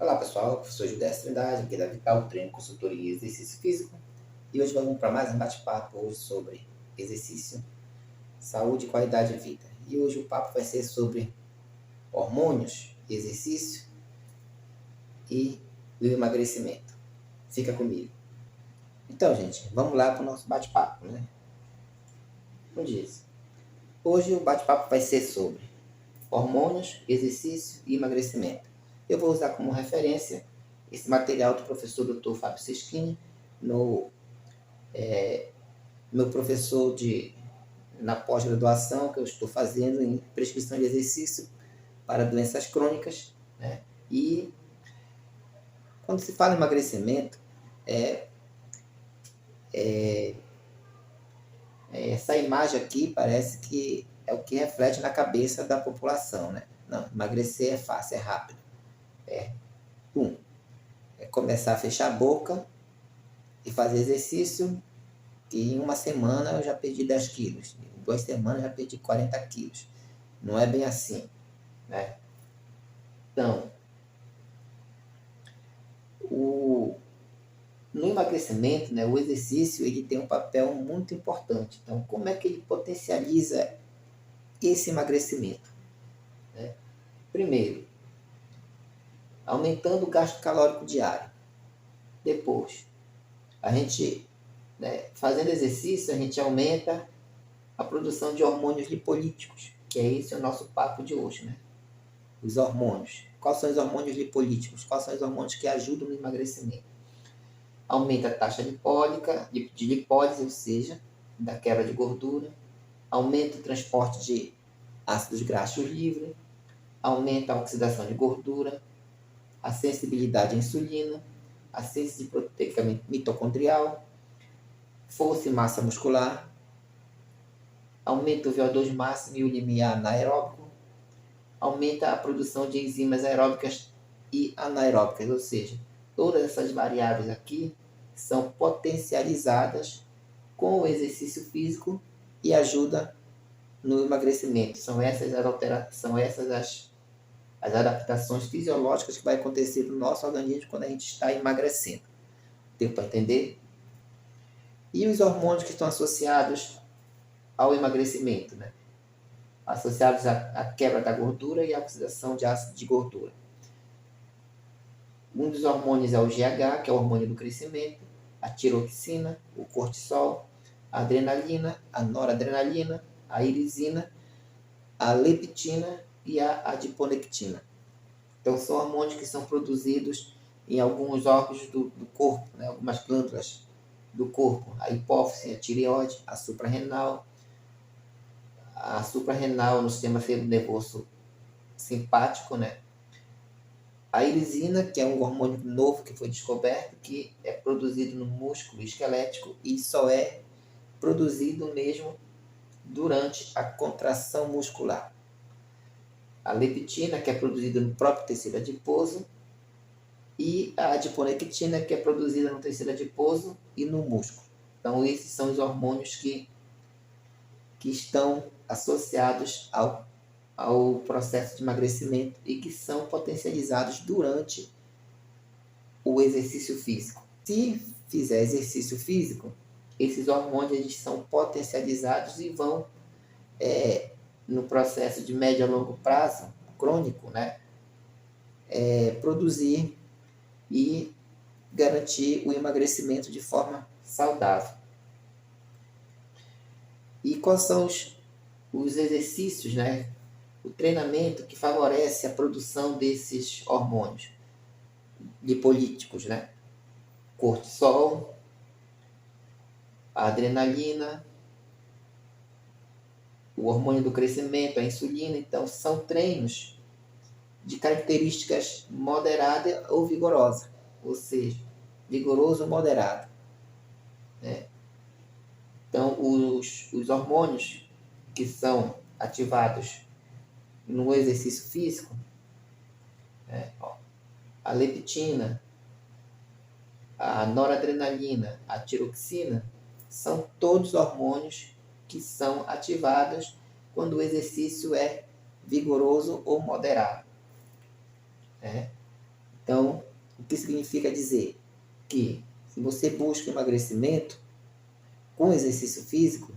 Olá pessoal, eu sou Judé Trindade, aqui da Vital Treino, Consultoria e Exercício Físico. E hoje vamos para mais um bate-papo hoje sobre exercício, saúde e qualidade de vida. E hoje o papo vai ser sobre hormônios, exercício e o emagrecimento. Fica comigo. Então, gente, vamos lá para o nosso bate-papo, né? Como diz, hoje o bate-papo vai ser sobre hormônios, exercício e emagrecimento. Eu vou usar como referência esse material do professor Dr. Fábio Seschini, meu professor na pós-graduação que eu estou fazendo em prescrição de exercício para doenças crônicas, né? E quando se fala em emagrecimento, essa imagem aqui parece que é o que reflete na cabeça da população, né? Não, emagrecer é fácil, é rápido. É começar a fechar a boca e fazer exercício, e em uma semana eu já perdi 10 quilos, em 2 semanas eu já perdi 40 quilos. Não é bem assim, né? Então, no emagrecimento, né, o exercício ele tem um papel muito importante. Então, como é que ele potencializa esse emagrecimento? Né? Primeiro, aumentando o gasto calórico diário. Depois, a gente, fazendo exercício, a gente aumenta a produção de hormônios lipolíticos, que é esse o nosso papo de hoje, né? Os hormônios. Quais são os hormônios lipolíticos? Quais são os hormônios que ajudam no emagrecimento? Aumenta a taxa lipólica, de lipólise, ou seja, da quebra de gordura. Aumenta o transporte de ácidos graxos livres. Aumenta a oxidação de gordura. A sensibilidade à insulina. A síntese proteica mitocondrial. Força e massa muscular. Aumenta o VO2 máximo e o limiar anaeróbico. Aumenta a produção de enzimas aeróbicas e anaeróbicas, ou seja, todas essas variáveis aqui são potencializadas com o exercício físico e ajuda no emagrecimento. São essas as adaptações fisiológicas que vai acontecer no nosso organismo quando a gente está emagrecendo. Deu para entender? E os hormônios que estão associados ao emagrecimento, né? Associados à quebra da gordura e à oxidação de ácido de gordura. Um dos hormônios é o GH, que é o hormônio do crescimento, a tiroxina, o cortisol, a adrenalina, a noradrenalina, a irisina, a leptina e a adiponectina. Então, são hormônios que são produzidos em alguns órgãos do corpo, né? Algumas glândulas do corpo, a hipófise, a tireoide, a suprarrenal no sistema nervoso simpático, né? A irisina, que é um hormônio novo que foi descoberto, que é produzido no músculo esquelético e só é produzido mesmo durante a contração muscular. A leptina, que é produzida no próprio tecido adiposo, e a adiponectina, que é produzida no tecido adiposo e no músculo. Então, esses são os hormônios que estão associados ao processo de emagrecimento e que são potencializados durante o exercício físico. Se fizer exercício físico, esses hormônios eles são potencializados e vão, no processo de médio a longo prazo, crônico, né, produzir e garantir o emagrecimento de forma saudável. E quais são os exercícios, né, o treinamento que favorece a produção desses hormônios lipolíticos, né? Cortisol, a adrenalina, o hormônio do crescimento, a insulina. Então, são treinos de características moderada ou vigorosa, ou seja, vigoroso ou moderado, né? Então, os hormônios que são ativados no exercício físico, né? A leptina, a noradrenalina, a tiroxina, são todos hormônios que são ativados quando o exercício é vigoroso ou moderado. Então, o que significa dizer que se você busca emagrecimento com exercício físico,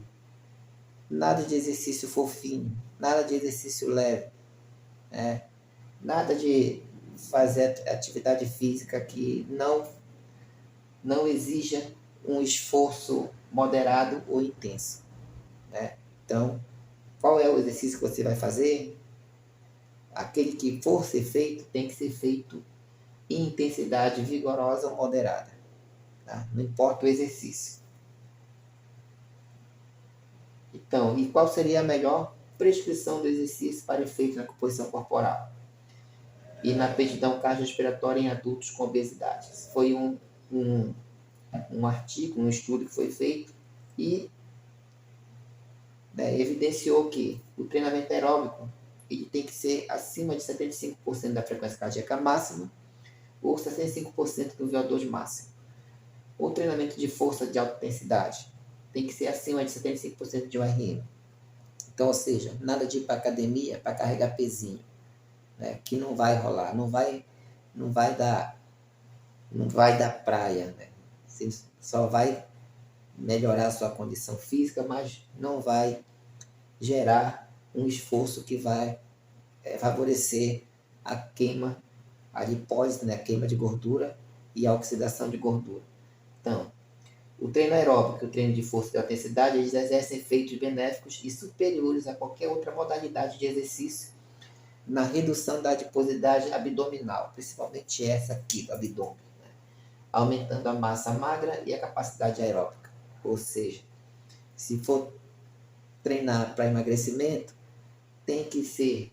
nada de exercício fofinho, nada de exercício leve, nada de fazer atividade física que não exija um esforço moderado ou intenso. Né? Então, qual é o exercício que você vai fazer? Aquele que for ser feito tem que ser feito em intensidade vigorosa ou moderada. Tá? Não importa o exercício. Então, e qual seria a melhor prescrição do exercício para efeito na composição corporal e na aptidão cardiorrespiratória em adultos com obesidade? Foi um artigo, um estudo que foi feito e evidenciou que o treinamento aeróbico ele tem que ser acima de 75% da frequência cardíaca máxima ou 65% do VO2 máximo. O treinamento de força de alta intensidade tem que ser acima de 75% de RM. Então, ou seja, nada de ir para academia para carregar pezinho, né? Que não vai rolar, não vai dar praia, né? Você só vai melhorar a sua condição física, mas não vai gerar um esforço que vai favorecer a queima, a lipólise, né? A queima de gordura e a oxidação de gordura. Então, o treino aeróbico e o treino de força de alta intensidade, eles exercem efeitos benéficos e superiores a qualquer outra modalidade de exercício na redução da adiposidade abdominal, principalmente essa aqui do abdômen, né? Aumentando a massa magra e a capacidade aeróbica. Ou seja, se for treinar para emagrecimento, tem que ser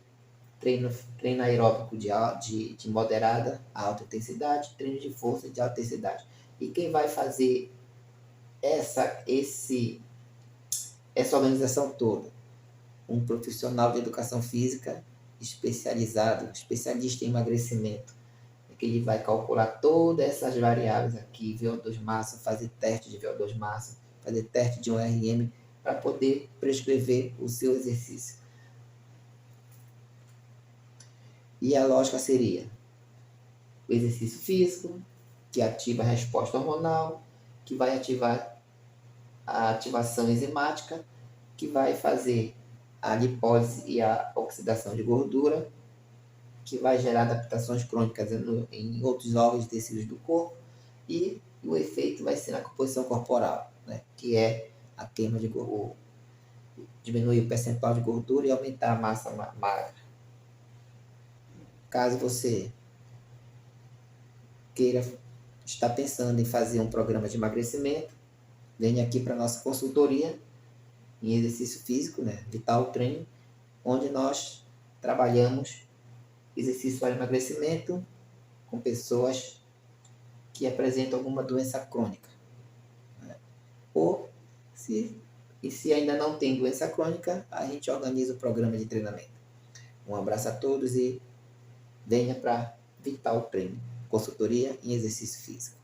treino aeróbico de moderada a alta intensidade, treino de força de alta intensidade. E quem vai fazer essa organização toda? Um profissional de educação física especializado, especialista em emagrecimento, que ele vai calcular todas essas variáveis aqui, VO2 máximo, fazer teste de VO2 máximo, fazer teste de um RM, para poder prescrever o seu exercício. E a lógica seria o exercício físico, que ativa a resposta hormonal, que vai ativar a ativação enzimática, que vai fazer a lipólise e a oxidação de gordura, que vai gerar adaptações crônicas em outros órgãos e tecidos do corpo, e o efeito vai ser na composição corporal, né? Que é a queima de gordura, diminuir o percentual de gordura e aumentar a massa magra. Caso você queira estar pensando em fazer um programa de emagrecimento, venha aqui para a nossa consultoria em exercício físico, né? Vital Training, onde nós trabalhamos exercício para emagrecimento com pessoas que apresentam alguma doença crônica, né? Ou se ainda não tem doença crônica, a gente organiza o programa de treinamento. Um abraço a todos e venha para Vital Training, consultoria em exercício físico.